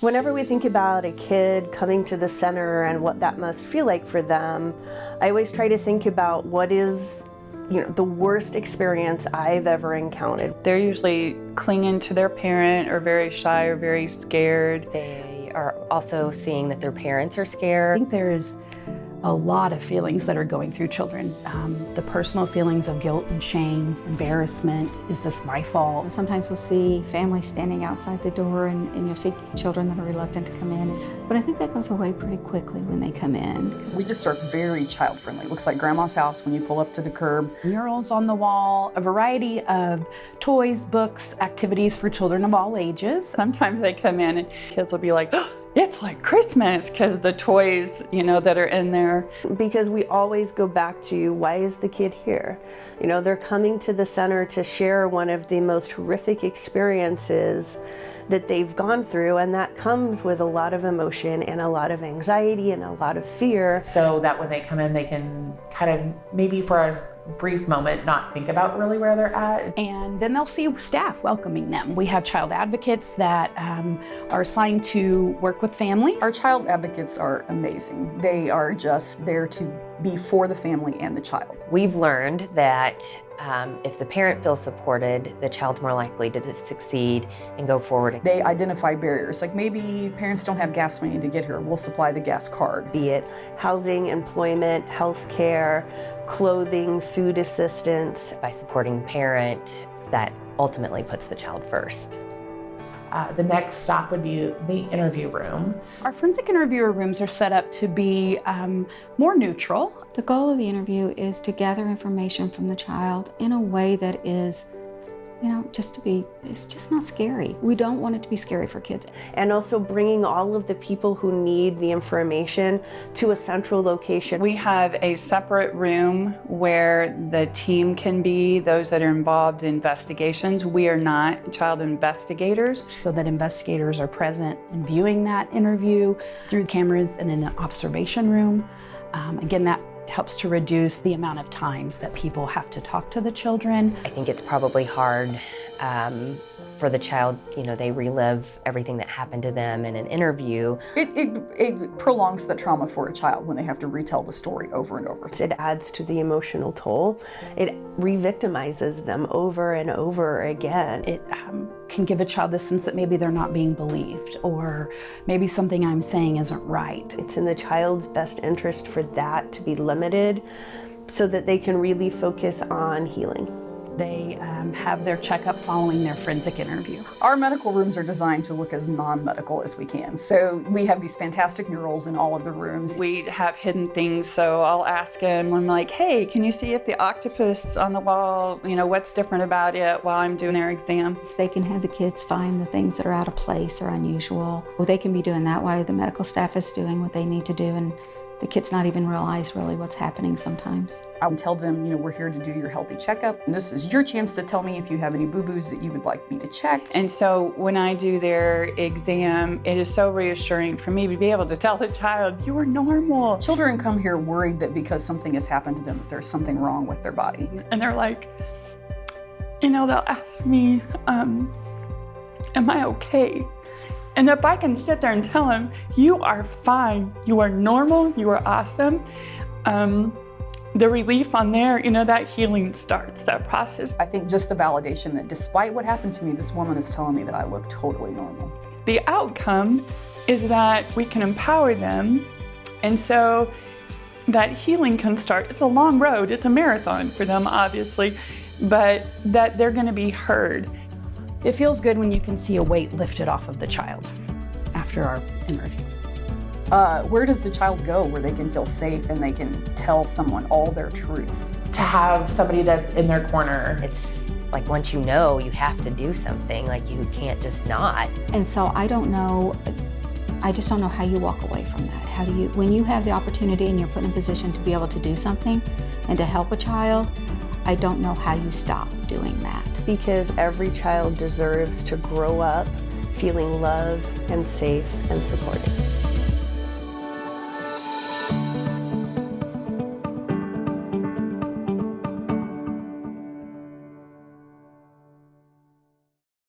Whenever we think about a kid coming to the center and what that must feel like for them, I always try to think about what is, the worst experience I've ever encountered. They're usually clinging to their parent or very shy or very scared. They are also seeing that their parents are scared. I think there's a lot of feelings that are going through children. The personal feelings of guilt and shame, embarrassment, is this my fault? Sometimes we'll see families standing outside the door and you'll see children that are reluctant to come in. But I think that goes away pretty quickly when they come in. We just are very child-friendly. Looks like grandma's house when you pull up to the curb. Murals on the wall, a variety of toys, books, activities for children of all ages. Sometimes they come in and kids will be like, "Oh, it's like Christmas," because the toys, that are in there. Because we always go back to, why is the kid here? They're coming to the center to share one of the most horrific experiences that they've gone through, and that comes with a lot of emotion and a lot of anxiety and a lot of fear. So that when they come in, they can kind of, maybe for a brief moment, not think about really where they're at. And then they'll see staff welcoming them. We have child advocates that are assigned to work with families. Our child advocates are amazing. They are just there to be for the family and the child. We've learned that if the parent feels supported, the child's more likely to succeed and go forward. They identify barriers, like maybe parents don't have gas money to get here. We'll supply the gas card. Be it housing, employment, health care, clothing, food assistance. By supporting the parent, that ultimately puts the child first. The next stop would be the interview room. Our forensic interviewer rooms are set up to be more neutral. The goal of the interview is to gather information from the child in a way that is, it's just not scary. We don't want it to be scary for kids. And also bringing all of the people who need the information to a central location. We have a separate room where the team can be, those that are involved in investigations. We are not child investigators. So that investigators are present and viewing that interview through cameras and in an observation room. Again, that helps to reduce the amount of times that people have to talk to the children. I think it's probably hard for the child, they relive everything that happened to them in an interview. It prolongs the trauma for a child when they have to retell the story over and over. It adds to the emotional toll. It re-victimizes them over and over again. It can give a child the sense that maybe they're not being believed, or maybe something I'm saying isn't right. It's in the child's best interest for that to be limited so that they can really focus on healing. They have their checkup following their forensic interview. Our medical rooms are designed to look as non-medical as we can. So we have these fantastic murals in all of the rooms. We have hidden things, so I'll ask him, I'm like, hey, can you see if the octopus on the wall, what's different about it while I'm doing their exam? They can have the kids find the things that are out of place or unusual. Well, they can be doing that while the medical staff is doing what they need to do, and the kids not even realize really what's happening sometimes. I would tell them, we're here to do your healthy checkup. And this is your chance to tell me if you have any boo-boos that you would like me to check. And so when I do their exam, it is so reassuring for me to be able to tell the child, you are normal. Children come here worried that because something has happened to them, that there's something wrong with their body. And they're like, they'll ask me, am I okay? And if I can sit there and tell them, you are fine, you are normal, you are awesome, the relief on there, that healing starts, that process. I think just the validation that despite what happened to me, this woman is telling me that I look totally normal. The outcome is that we can empower them, and so that healing can start. It's a long road, it's a marathon for them, obviously, but that they're gonna be heard. It feels good when you can see a weight lifted off of the child after our interview. Where does the child go where they can feel safe and they can tell someone all their truth? To have somebody that's in their corner. It's like once you know, you have to do something, like you can't just not. And so I just don't know how you walk away from that. How do you, when you have the opportunity and you're put in a position to be able to do something and to help a child, I don't know how you stop doing that. Because every child deserves to grow up feeling loved and safe and supported.